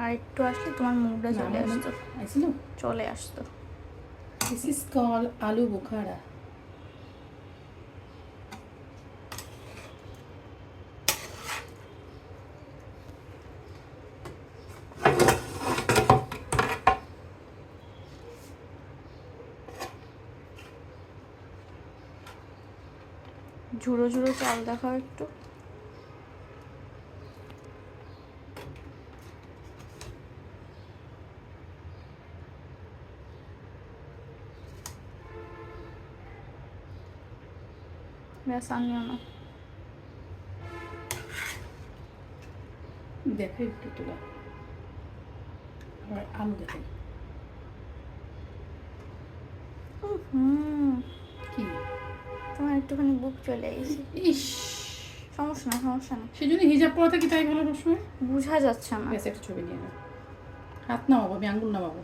আর একটু আসলে তোমার মুখটা চলে আসতো। চলে আসতো। This is called aloo bukhara. ঝুড়ো ঝুড়ো চাল দেখাও একটু। ব্যাস আনিও না। দেখো একটু তোলা আবার আলু দেখো কি তোমার একটুখানি বুক চলে এসেছে। ইস সমস্যা না, সমস্যা না। সেজন্য হিজাব পরা থাকি তাই বলো সবসময়। বোঝা যাচ্ছে না। ব্যাস একটা ছবি নিয়ে নাও, হাত নামাবো, আমি আঙ্গুল নামাবো।